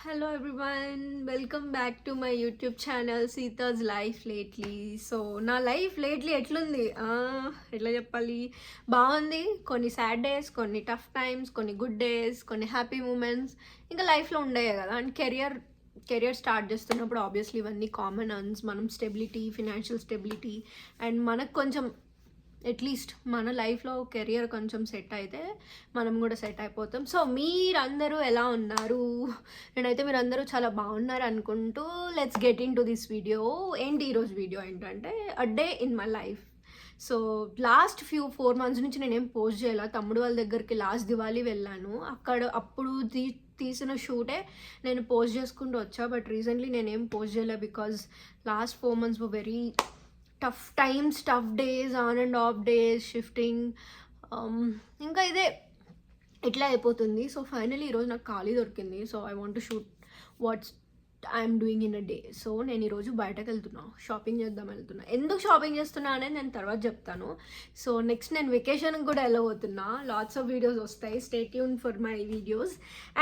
Hello everyone, welcome back to my YouTube channel Sita's Life Lately. So నా life lately ఎట్లుంది ఎట్లా చెప్పాలి, బాగుంది. కొన్ని సాడ్ డేస్, కొన్ని టఫ్ టైమ్స్, కొన్ని గుడ్ డేస్, కొన్ని హ్యాపీ మూమెంట్స్ ఇంకా లైఫ్లో ఉండేవి కదా. అండ్ కెరియర్ స్టార్ట్ చేస్తున్నప్పుడు ఆబ్వియస్లీ ఇవన్నీ కామన్ అన్స్. మనం స్టెబిలిటీ, ఫినాన్షియల్ స్టెబిలిటీ అండ్ మనకు కొంచెం అట్లీస్ట్ మన లైఫ్లో కెరియర్ కొంచెం సెట్ అయితే మనం కూడా సెట్ అయిపోతాం. సో మీరందరూ ఎలా ఉన్నారు? నేనైతే మీరందరూ చాలా బాగున్నారు అనుకుంటూ let's get in to this video. ఏంటి ఈరోజు వీడియో ఏంటంటే a day in my life. So last 4 months నుంచి నేనేం పోస్ట్ చేయాల. తమ్ముడు వాళ్ళ దగ్గరికి లాస్ట్ దివాళీ వెళ్ళాను. అప్పుడు తీసిన షూటే నేను పోస్ట్ చేసుకుంటూ వచ్చా. బట్ రీసెంట్లీ నేనేం పోస్ట్ చేయలే because last 4 months were very tough times, tough days, on and of days, shifting. ఇంకా ఇదే ఇట్లా అయిపోతుంది. సో ఫైనలీ ఈరోజు నాకు ఖాళీ దొరికింది. So I want to shoot what's I'm doing in a day. సో నేను ఈరోజు బయటకు వెళ్తున్నా, షాపింగ్ చేద్దాం వెళ్తున్నా. ఎందుకు షాపింగ్ చేస్తున్నా అనేది నేను తర్వాత చెప్తాను. సో నెక్స్ట్ నేను వెకేషన్కి కూడా వెళ్ళబోతున్నా. లాట్స్ ఆఫ్ వీడియోస్ వస్తాయి. Stay tune for my videos.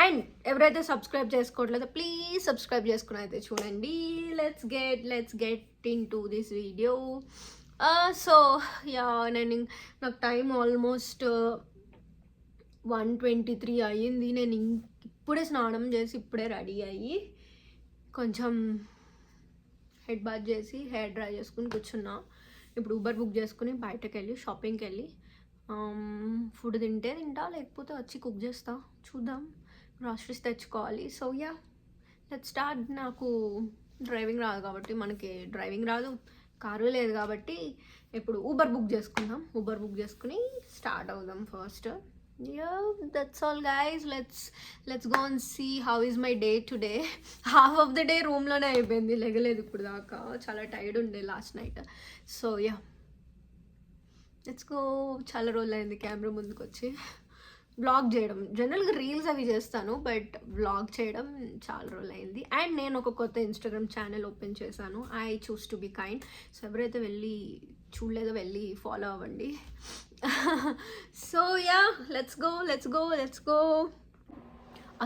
And ఎవరైతే సబ్స్క్రైబ్ చేసుకోవట్లేదో ప్లీజ్ సబ్స్క్రైబ్ చేసుకుని అయితే చూడండి. Let's get in to this video. So yeah, నాకు టైం ఆల్మోస్ట్ 1:23 అయ్యింది. నేను ఇప్పుడే స్నానం చేసి ఇప్పుడే రెడీ అయ్యి కొంచెం హెడ్ బాత్ చేసి హెయిర్ డ్రై చేసుకుని కూర్చున్నా. ఇప్పుడు ఊబర్ బుక్ చేసుకుని బయటకు వెళ్ళి షాపింగ్కి వెళ్ళి ఫుడ్ తింటా, లేకపోతే వచ్చి కుక్ చేస్తా. చూద్దాం. గ్రాసరీస్ తెచ్చుకోవాలి. So yeah, let's start. నాకు డ్రైవింగ్ రాదు కాబట్టి, మనకి డ్రైవింగ్ రాదు, కారు లేదు కాబట్టి ఇప్పుడు ఊబర్ బుక్ చేసుకుందాం. ఊబర్ బుక్ చేసుకుని స్టార్ట్ అవుదాం first. Yeah, that's all guys. Let's go and see how is my day today. Half of the day room లోనే అయిపోయింది, లెగలేదు ఇప్పుడు దాకా. చాలా టైర్డ్ ఉండే last night. So yeah, let's go. చాలా రోజులు అయింది కెమెరా ముందుకు వచ్చి వ్లాగ్ చేయడం. జనరల్గా రీల్స్ అవి చేస్తాను, బట్ వ్లాగ్ చేయడం చాలా రోజులు అయింది. అండ్ నేను ఒక కొత్త ఇన్స్టాగ్రామ్ ఛానల్ ఓపెన్ చేశాను, I choose to be kind. So ఎవరైతే చూడలేదో వెళ్ళి ఫాలో అవ్వండి. So yeah, let's go.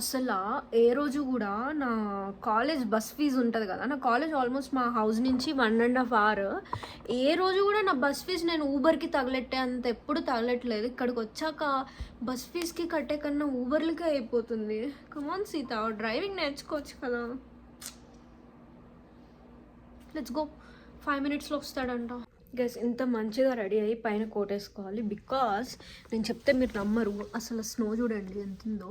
అసలు ఏ రోజు కూడా నా కాలేజ్ బస్ ఫీజు ఉంటుంది కదా, నా కాలేజ్ ఆల్మోస్ట్ మా హౌస్ నుంచి 1.5 hours. ఏ రోజు కూడా నా బస్ ఫీజు నేను ఊబర్కి తగలెట్టే అంత ఎప్పుడు తగలెట్టలేదు. ఇక్కడికి వచ్చాక బస్ ఫీజుకి కట్టే కన్నా ఊబర్లకే అయిపోతుంది. కమాన్ సీత, డ్రైవింగ్ నేర్చుకోవచ్చు కదా. Let's go. 5 minutesలో వస్తాడంట. గైస్, ఇంత మంచిగా రెడీ అయ్యి పైన కోట్ వేసుకోవాలి బికాస్ నేను చెప్తే మీరు నమ్మరు. అసలు స్నో చూడండి ఎంత ఉందో.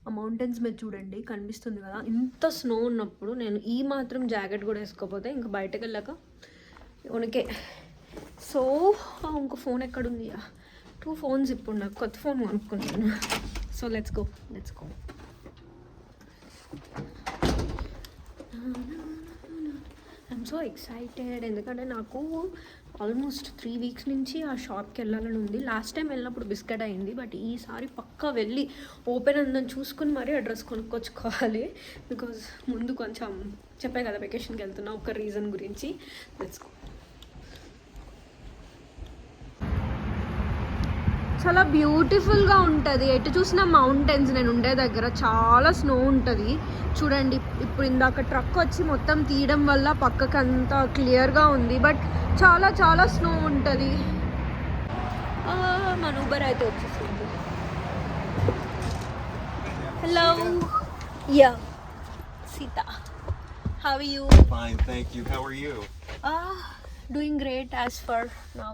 ఆ మౌంటైన్స్ మీద చూడండి, కనిపిస్తుంది కదా. ఇంత స్నో ఉన్నప్పుడు నేను ఈ మాత్రం జాకెట్ కూడా వేసుకోకపోతే ఇంకా బయటకు వెళ్ళాక ఉనికే. సో ఇంకో ఫోన్ ఎక్కడుంది? 2 phones ఇప్పుడు నాకు కొత్త ఫోన్ కొనుక్కున్నాను. So let's go. I'm so excited ఎందుకంటే నాకు ఆల్మోస్ట్ 3 weeks నుంచి ఆ షాప్కి వెళ్ళాలని ఉంది. లాస్ట్ టైం వెళ్ళినప్పుడు బిస్కెట్ అయింది, బట్ ఈసారి పక్కా వెళ్ళి ఓపెన్ అందని చూసుకుని మరీ ఆ డ్రెస్ కొనుక్కొచ్చుకోవాలి. బికాజ్ ముందు కొంచెం చెప్పే కదా వెకేషన్కి వెళ్తున్నా, ఒక రీజన్ గురించి. Let's go. చాలా బ్యూటిఫుల్గా ఉంటుంది. ఎటు చూసిన మౌంటైన్స్. నేను ఉండే దగ్గర చాలా స్నో ఉంటుంది చూడండి. ఇప్పుడు ఇందాక ట్రక్ వచ్చి మొత్తం తీయడం వల్ల పక్కకంతా క్లియర్గా ఉంది, బట్ చాలా స్నో ఉంటుంది. మన ఊబర్ అయితే వచ్చేసింది. Hello. Yeah Sita, how are you? Fine, thank you. How are you? Doing great as for now.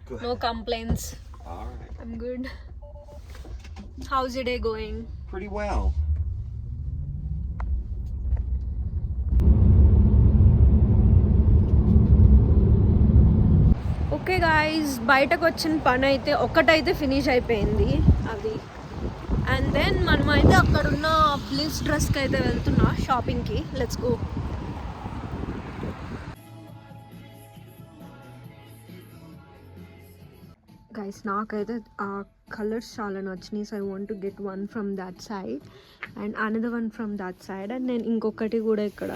Good. No complaints. All right. I'm good. How's your day going? Pretty well. Okay guys, బయటకు వచ్చిన పని అయితే ఒకటైతే finish అయిపోయింది అది. And then మనమైతే అక్కడున్న bliss డ్రెస్కి అయితే వెళ్తున్నా షాపింగ్కి. Let's go. గైస్, నాకైతే ఆ కలర్స్ చాలా నచ్చినాయి. So I want to get one from that side and another one from that side. And నేను ఇంకొకటి కూడా ఇక్కడ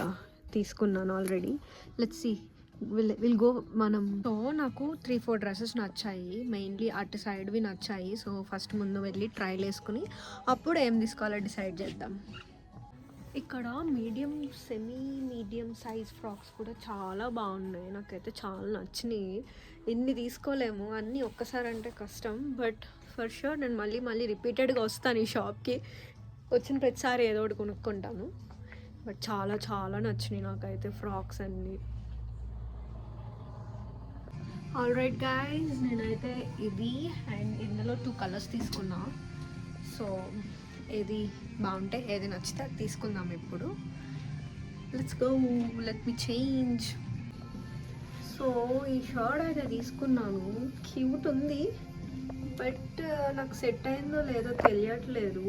తీసుకున్నాను already. Let's see, will go మనం. సో నాకు 3-4 డ్రెస్సెస్ నచ్చాయి, మెయిన్లీ అటు సైడ్వి నచ్చాయి. సో ఫస్ట్ ముందు వెళ్ళి ట్రైల్ వేసుకుని అప్పుడు ఏం తీసుకోవాలో డిసైడ్ చేద్దాం. ఇక్కడ మీడియం సైజ్ ఫ్రాక్స్ కూడా చాలా బాగున్నాయి. నాకైతే చాలా నచ్చినాయి. ఎన్ని తీసుకోలేము, అన్నీ ఒక్కసారి అంటే కష్టం. బట్ ఫర్ షూర్ నేను మళ్ళీ రిపీటెడ్గా వస్తాను ఈ షాప్కి. వచ్చిన ప్రతిసారి ఏదో ఒకటి కొనుక్కుంటాను. బట్ చాలా చాలా నచ్చినాయి నాకైతే ఫ్రాక్స్ అన్నీ. ఆల్ రైట్ గైస్, నేనైతే ఇది అండ్ ఇందులో 2 కలర్స్ తీసుకున్నా. సో ఏది బాగుంటే ఏది నచ్చితే అది తీసుకుందాం ఇప్పుడు. Let's go, let me change. So ఈ షర్ట్ అయితే తీసుకున్నాను. క్యూట్ ఉంది, బట్ నాకు సెట్ అయిందో లేదో తెలియట్లేదు.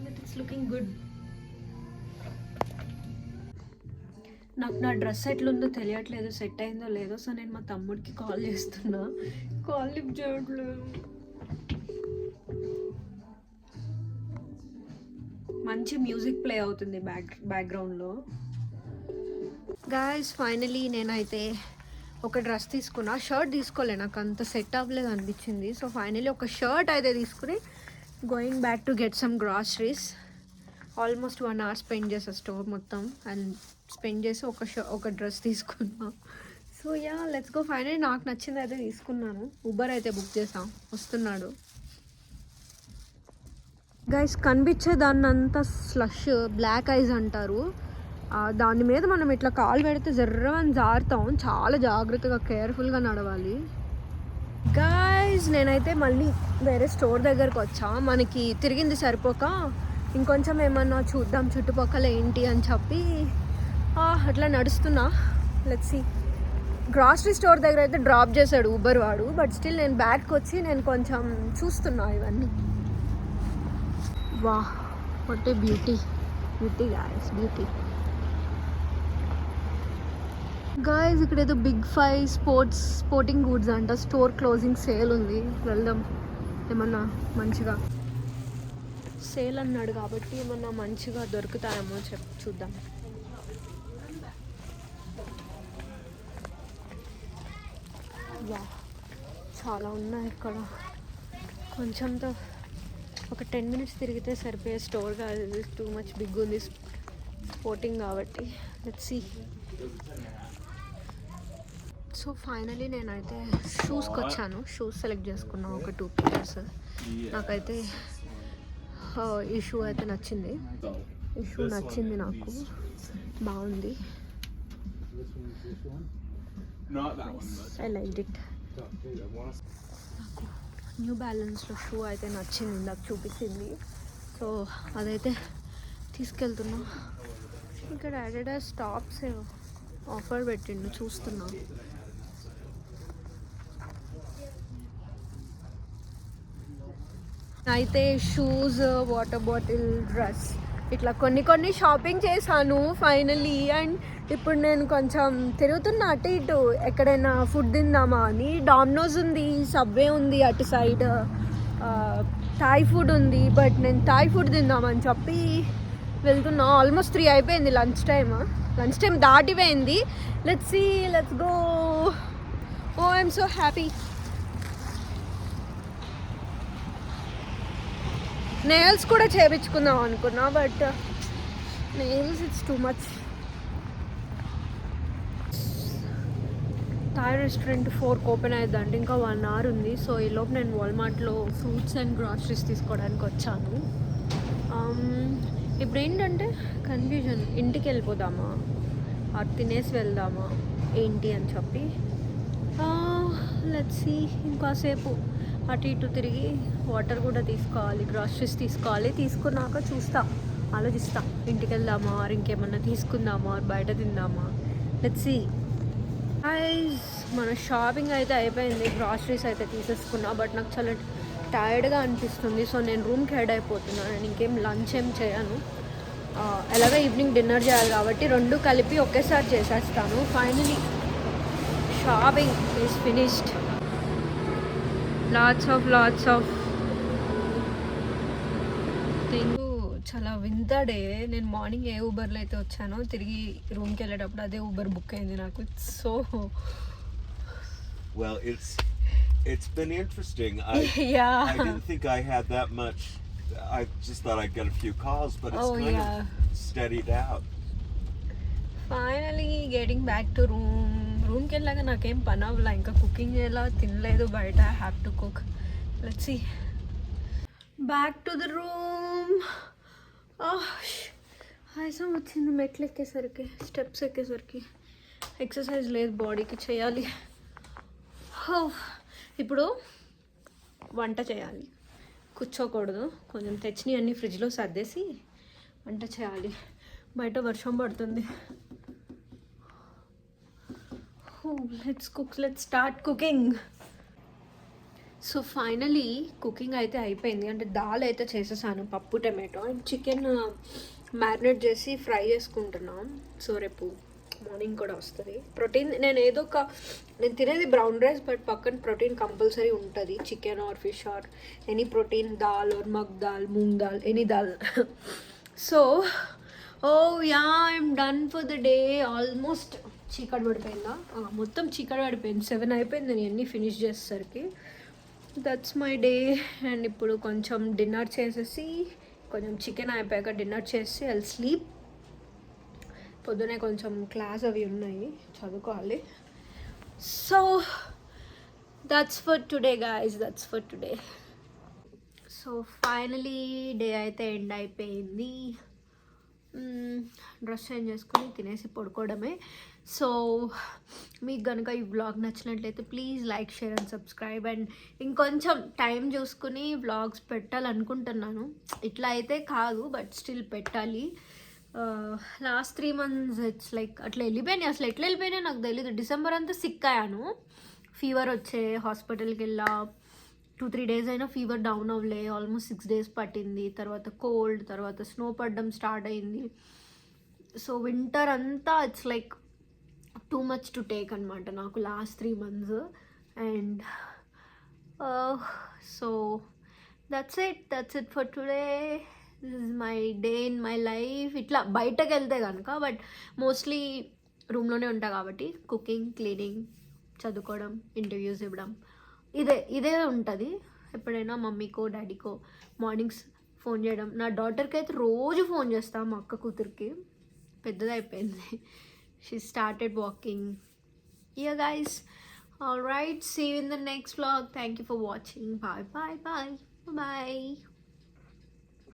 But it's looking good. నాకు నా డ్రెస్ ఎట్లుందో తెలియట్లేదు, సెట్ అయిందో లేదో. సో నేను మా తమ్ముడికి కాల్ చేస్తున్నా, కాల్ లిఫ్ట్ చేయట్లేదు. మంచి మ్యూజిక్ ప్లే అవుతుంది బ్యాక్గ్రౌండ్లో. గాయస్ ఫైనలీ నేనైతే ఒక డ్రెస్ తీసుకున్నా, షర్ట్ తీసుకోలే, నాకు అంత సెట్ అవ్వలేదు అనిపించింది. సో ఫైనలీ ఒక షర్ట్ అయితే తీసుకుని going back to get some groceries. Almost 1 hour spend చేసా స్టోర్ మొత్తం అండ్ స్పెండ్ చేసి ఒక డ్రెస్ తీసుకున్నా. So yeah, let's go. Finally నాకు నచ్చింది అయితే తీసుకున్నాను. ఉబర్ అయితే బుక్ చేసాం, వస్తున్నాడు. గైస్ కనిపించే దాన్ని అంతా స్లష్, బ్లాక్ ఐస్ అంటారు. దాని మీద మనం ఇట్లా కాలు పెడితే జర్రమని జారుతాం. చాలా జాగ్రత్తగా కేర్ఫుల్గా నడవాలి. గైస్ నేనైతే మళ్ళీ వేరే స్టోర్ దగ్గరకు వచ్చా. మనకి తిరిగింది సరిపోక ఇంకొంచెం ఏమన్నా చూద్దాం చుట్టుపక్కల ఏంటి అని చెప్పి అట్లా నడుస్తున్నా. Let's see. గ్రాసరీ స్టోర్ దగ్గర అయితే డ్రాప్ చేశాడు ఊబర్ వాడు, బట్ స్టిల్ నేను బ్యాక్కి వచ్చి నేను కొంచెం చూస్తున్నా ఇవన్నీ. వా, what a beauty guys, beauty. Guys ఇక్కడ ఏదో బిగ్ 5 స్పోర్టింగ్ గూడ్స్ అంట స్టోర్ క్లోజింగ్ సేల్ ఉంది. వెళ్దాం, ఏమన్నా మంచిగా సేల్ అన్నాడు కాబట్టి ఏమన్నా మంచిగా దొరుకుతాయేమో చూద్దాం. వా, చాలా ఉన్నాయి ఇక్కడ. కొంచెంతో ఒక 10 minutes తిరిగితే సరిపోయే స్టోర్ కాదు, టూ మచ్ బిగ్ ఉంది స్పోర్టింగ్ కాబట్టి. Let's see. సో ఫైనలీ నేనైతే షూస్కి వచ్చాను. షూస్ సెలెక్ట్ చేసుకున్నాను, ఒక 2 pairs. నాకైతే ఈ షూ అయితే నచ్చింది. ఈ షూ నచ్చింది నాకు, బాగుంది. I like it. న్యూ బ్యాలెన్స్లో షూ అయితే నచ్చింది, నాకు చూపించింది. సో అదైతే తీసుకెళ్తున్నా. ఇక్కడ అడిడాస్ టాప్స్ ఆఫర్ పెట్టిండు, చూస్తున్నా. అయితే షూస్, వాటర్ బాటిల్, డ్రెస్ ఇట్లా కొన్ని షాపింగ్ చేశాను ఫైనలీ. అండ్ ఇప్పుడు నేను కొంచెం తిరుగుతున్నా అటు ఇటు, ఎక్కడైనా ఫుడ్ తిందామా అని. డామినోస్ ఉంది, సబ్వే ఉంది అటు సైడ్, థాయ్ ఫుడ్ ఉంది. బట్ నేను థాయ్ ఫుడ్ తిందామని చెప్పి వెళ్తున్నా. ఆల్మోస్ట్ 3 అయిపోయింది లంచ్ టైం దాటిపోయింది. Let's see, let's go. Oh I'm so happy. Nails కూడా చేయించుకుందాం అనుకున్నా, but nails it's too much. Thai restaurant 4కి ఓపెన్ అయ్యిందంటే ఇంకా 1 hour ఉంది. సో ఈలోపు నేను వాల్మార్ట్లో ఫ్రూట్స్ అండ్ గ్రాసరీస్ తీసుకోవడానికి వచ్చాను. ఇప్పుడు ఏంటంటే కన్ఫ్యూజన్, ఇంటికి వెళ్ళిపోదామా అది తినేసి వెళ్దామా ఏంటి అని చెప్పి. Let's see. ఇంకాసేపు అటు ఇటు తిరిగి వాటర్ కూడా తీసుకోవాలి, గ్రాసరీస్ తీసుకోవాలి. తీసుకున్నాక ఆలోచిస్తా ఇంటికి వెళ్దామా, ఆర్ ఇంకేమన్నా తీసుకుందామా, ఆర్ బయట తిందామా. Let's see. గైస్ మన షాపింగ్ అయితే అయిపోయింది, గ్రాసరీస్ అయితే తీసేసుకున్నా. బట్ నాకు చాలా టైర్డ్గా అనిపిస్తుంది. సో నేను రూమ్కి హెడ్ అయిపోతున్నాను. నేను ఇంకేం లంచ్ ఏం చేయను, ఎలాగో ఈవినింగ్ డిన్నర్ చేయాలి కాబట్టి 2 కలిపి ఒకేసారి చేసేస్తాను. Finally shopping is finished. Lots of thing. చాలా వింత డే. నేను మార్నింగ్ ఏ ఊబర్లో అయితే వచ్చానో తిరిగి రూమ్కి వెళ్ళేటప్పుడు అదే ఊబర్ బుక్ అయింది నాకు. So Well, it's been interesting. I yeah. I didn't think I had that much I just thought I'd get a few calls, but it's Oh, kind yeah. of steadied out. Finally getting back to రూమ్కి వెళ్ళాక నాకేం పని అవ్వలా, ఇంకా cooking చేయాల, తినలేదు బయట, have to cook. Let's see. Back to the room. ఆయాసం వచ్చింది మెట్లు ఎక్కేసరికి, స్టెప్స్ ఎక్కేసరికి. ఎక్సర్సైజ్ లేదు, బాడీకి చేయాలి. ఇప్పుడు వంట చేయాలి, కూర్చోకూడదు. కొంచెం తెచ్చినవి అన్నీ ఫ్రిడ్జ్లో సర్దేసి వంట చేయాలి. బయట వర్షం పడుతుంది. Let's start cooking. So finally cooking అయితే అయిపోయింది. అంటే దాల్ అయితే చేసేసాను, పప్పు టమాటో అండ్ చికెన్ మ్యారినేట్ చేసి ఫ్రై చేసుకుంటున్నాం. సో రేపు మార్నింగ్ కూడా వస్తుంది. ప్రోటీన్ నేను తినేది బ్రౌన్ రైస్, బట్ పక్కన ప్రోటీన్ కంపల్సరీ ఉంటుంది. Chicken or fish or any protein, dal or mung dal, moong dal, any dal. So yeah, I'm done for the day. Almost చీకటి పడిపోయిందా, మొత్తం చీకటి పడిపోయింది. 7 అయిపోయింది నేను అన్నీ ఫినిష్ చేసేసరికి. That's my day. అండ్ ఇప్పుడు కొంచెం డిన్నర్ చేసేసి, కొంచెం చికెన్ అయిపోయాక డిన్నర్ చేసి ఐల్ స్లీప్. పొద్దునే కొంచెం క్లాస్ అవి ఉన్నాయి, చదువుకోవాలి. So that's for today guys, that's for today. So finally day అయితే ఎండ్ అయిపోయింది. డ్రెస్ చేంజ్ చేసుకొని తినేసి పడుకోవడమే. సో మీకు కనుక ఈ వ్లాగ్ నచ్చినట్లయితే please like, share and subscribe. And ఇంకొంచెం టైం చూసుకుని వ్లాగ్స్ పెట్టాలనుకుంటున్నాను. ఇట్లా అయితే కాదు, బట్ స్టిల్ పెట్టాలి. లాస్ట్ 3 months ఇట్స్ లైక్ అట్లా వెళ్ళిపోయినాయి. అసలు ఎట్లా వెళ్ళిపోయినాయి నాకు తెలీదు. డిసెంబర్ అంతా సిక్ అయ్యాను, ఫీవర్ వచ్చే, హాస్పిటల్కి వెళ్ళా. 2-3 days అయినా ఫీవర్ డౌన్ అవ్వలే. ఆల్మోస్ట్ 6 days పట్టింది. తర్వాత కోల్డ్, తర్వాత స్నో పడడం స్టార్ట్ అయింది. సో వింటర్ అంతా it's like too much to take అనమాట నాకు last 3 months. And so that's it for today. This is my day in my life. ఇట్లా బయటకు వెళ్తే కనుక, బట్ మోస్ట్లీ రూమ్లోనే ఉంటా కాబట్టి కుకింగ్, క్లీనింగ్, చదువుకోవడం, ఇంటర్వ్యూస్ ఇవ్వడం, ఇదే ఉంటుంది. ఎప్పుడైనా మమ్మీకో డాడీకో మార్నింగ్స్ ఫోన్ చేయడం. నా డాటర్కి అయితే రోజు ఫోన్ చేస్తాను, మా అక్క కూతురికి, పెద్దదైపోయింది. She started walking. Yeah guys, all right, see you in the next vlog. Thank you for watching. Bye.